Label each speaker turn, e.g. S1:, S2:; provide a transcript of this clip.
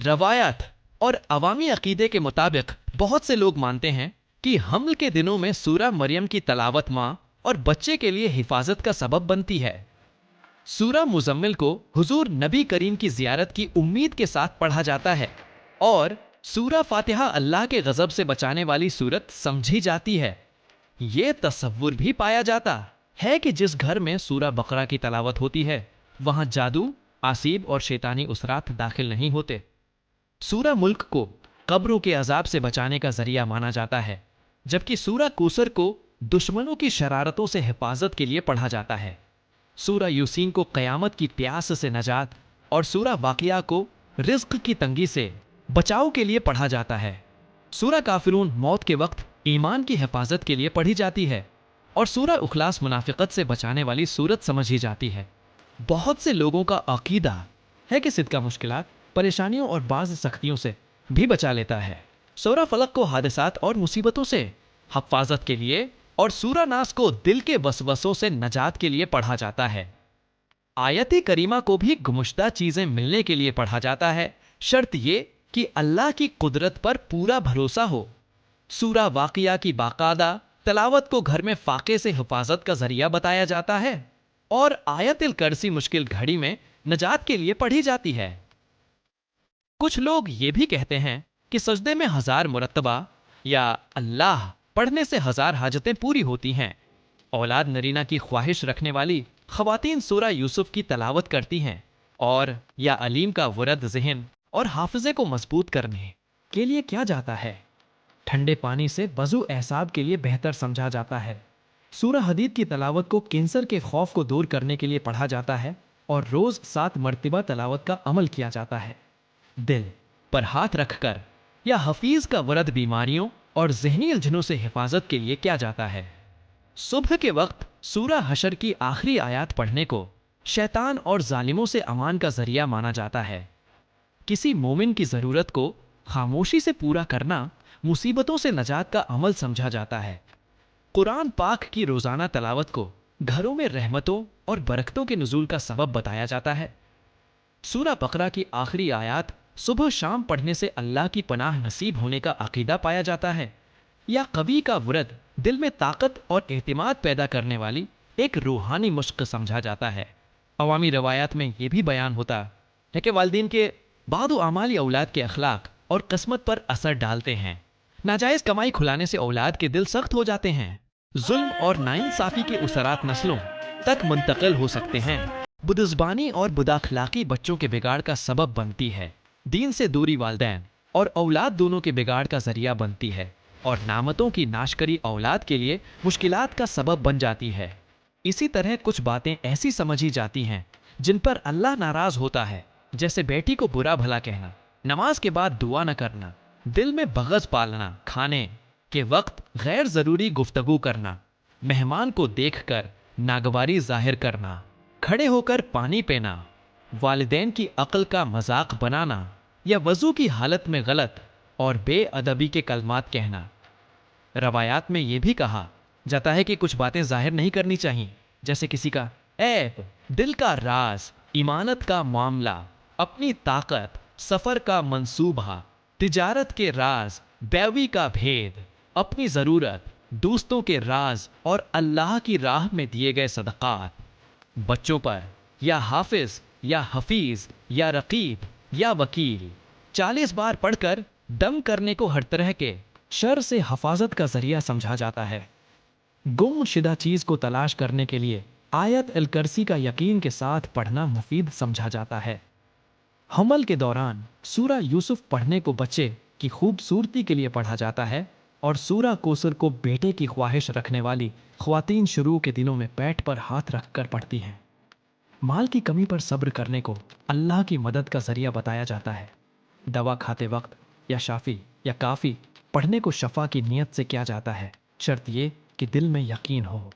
S1: روایات اور عوامی عقیدے کے مطابق بہت سے لوگ مانتے ہیں کہ حمل کے دنوں میں سورہ مریم کی تلاوت ماں اور بچے کے لیے حفاظت کا سبب بنتی ہے۔ سورہ مزمل کو حضور نبی کریم کی زیارت کی امید کے ساتھ پڑھا جاتا ہے اور سورہ فاتحہ اللہ کے غضب سے بچانے والی سورت سمجھی جاتی ہے۔ یہ تصور بھی پایا جاتا ہے کہ جس گھر میں سورہ بقرہ کی تلاوت ہوتی ہے وہاں جادو، آسیب اور شیطانی اثرات داخل نہیں ہوتے۔ سورہ ملک کو قبروں کے عذاب سے بچانے کا ذریعہ مانا جاتا ہے، جبکہ سورہ کوثر کو دشمنوں کی شرارتوں سے حفاظت کے لیے پڑھا جاتا ہے۔ سورہ یوسین کو قیامت کی پیاس سے نجات اور سورہ واقعہ کو رزق کی تنگی سے بچاؤ کے لیے پڑھا جاتا ہے۔ سورہ کافرون موت کے وقت ایمان کی حفاظت کے لیے پڑھی جاتی ہے اور سورہ اخلاص منافقت سے بچانے والی سورت سمجھی جاتی ہے۔ بہت سے لوگوں کا عقیدہ ہے کہ صدقہ مشکلات، پریشانیوں اور بعض سختیوں سے بھی بچا لیتا ہے۔ سورہ فلق کو حادثات اور مصیبتوں سے حفاظت کے لیے اور سورہ ناس کو دل کے وسوسوں سے نجات کے لیے پڑھا جاتا ہے۔ آیت کریمہ کو بھی گمشتہ چیزیں ملنے کے لیے پڑھا جاتا ہے، شرط یہ کہ اللہ کی قدرت پر پورا بھروسہ ہو۔ سورہ واقعہ کی باقاعدہ تلاوت کو گھر میں فاقے سے حفاظت کا ذریعہ بتایا جاتا ہے اور آیت الکرسی مشکل گھڑی میں نجات کے لیے پڑھی جاتی ہے۔ کچھ لوگ یہ بھی کہتے ہیں کہ سجدے میں 1000 مرتبہ یا اللہ پڑھنے سے 1000 حاجتیں پوری ہوتی ہیں۔ اولاد نرینہ کی خواہش رکھنے والی خواتین سورہ یوسف کی تلاوت کرتی ہیں اور یا علیم کا ورد ذہن اور حافظے کو مضبوط کرنے کے لیے کیا جاتا ہے۔ ٹھنڈے پانی سے وضو اعصاب کے لیے بہتر سمجھا جاتا ہے۔ سورہ حدید کی تلاوت کو کینسر کے خوف کو دور کرنے کے لیے پڑھا جاتا ہے اور روز 7 مرتبہ تلاوت کا عمل کیا جاتا ہے۔ دل پر ہاتھ رکھ کر یا حفیظ کا ورد بیماریوں اور ذہنی الجھنوں سے حفاظت کے لیے کیا جاتا ہے۔ صبح کے وقت سورہ حشر کی آخری آیات پڑھنے کو شیطان اور ظالموں سے امان کا ذریعہ مانا جاتا ہے۔ کسی مومن کی ضرورت کو خاموشی سے پورا کرنا مصیبتوں سے نجات کا عمل سمجھا جاتا ہے۔ قرآن پاک کی روزانہ تلاوت کو گھروں میں رحمتوں اور برکتوں کے نزول کا سبب بتایا جاتا ہے۔ سورہ بقرہ کی آخری آیات صبح شام پڑھنے سے اللہ کی پناہ نصیب ہونے کا عقیدہ پایا جاتا ہے۔ یا قوی کا ورد دل میں طاقت اور اعتماد پیدا کرنے والی ایک روحانی مشق سمجھا جاتا ہے۔ عوامی روایات میں یہ بھی بیان ہوتا ہے کہ والدین کے بعض اعمال اولاد کے اخلاق اور قسمت پر اثر ڈالتے ہیں۔ ناجائز کمائی کھلانے سے اولاد کے دل سخت ہو جاتے ہیں۔ ظلم اور ناانصافی کے اثرات نسلوں تک منتقل ہو سکتے ہیں۔ بدزبانی اور بداخلاقی بچوں کے بگاڑ کا سبب بنتی ہے۔ دین سے دوری والدین اور اولاد دونوں کے بگاڑ کا ذریعہ بنتی ہے اور نعمتوں کی ناشکری اولاد کے لیے مشکلات کا سبب بن جاتی ہے۔ اسی طرح کچھ باتیں ایسی سمجھی جاتی ہیں جن پر اللہ ناراض ہوتا ہے، جیسے بیٹی کو برا بھلا کہنا، نماز کے بعد دعا نہ کرنا، دل میں بغض پالنا، کھانے کے وقت غیر ضروری گفتگو کرنا، مہمان کو دیکھ کر ناگواری ظاہر کرنا، کھڑے ہو کر پانی پینا، والدین کی عقل کا مذاق بنانا یا وضو کی حالت میں غلط اور بے ادبی کے کلمات کہنا۔ روایات میں یہ بھی کہا جاتا ہے کہ کچھ باتیں ظاہر نہیں کرنی چاہیے، جیسے کسی کا عیب، دل کا راز، ایمانت کا معاملہ، اپنی طاقت، سفر کا منصوبہ، تجارت کے راز، بیوی کا بھید، اپنی ضرورت، دوستوں کے راز اور اللہ کی راہ میں دیے گئے صدقات۔ بچوں پر یا حافظ یا حفیظ یا رقیب یا وکیل 40 بار پڑھ کر دم کرنے کو ہر طرح کے شر سے حفاظت کا ذریعہ سمجھا جاتا ہے۔ گم شدہ چیز کو تلاش کرنے کے لیے آیت الکرسی کا یقین کے ساتھ پڑھنا مفید سمجھا جاتا ہے۔ حمل کے دوران سورہ یوسف پڑھنے کو بچے کی خوبصورتی کے لیے پڑھا جاتا ہے اور سورہ کوثر کو بیٹے کی خواہش رکھنے والی خواتین شروع کے دنوں میں پیٹ پر ہاتھ رکھ کر پڑھتی ہیں۔ مال کی کمی پر صبر کرنے کو اللہ کی مدد کا ذریعہ بتایا جاتا ہے۔ دوا کھاتے وقت یا شافی یا کافی پڑھنے کو شفا کی نیت سے کیا جاتا ہے، شرط یہ کہ دل میں یقین ہو۔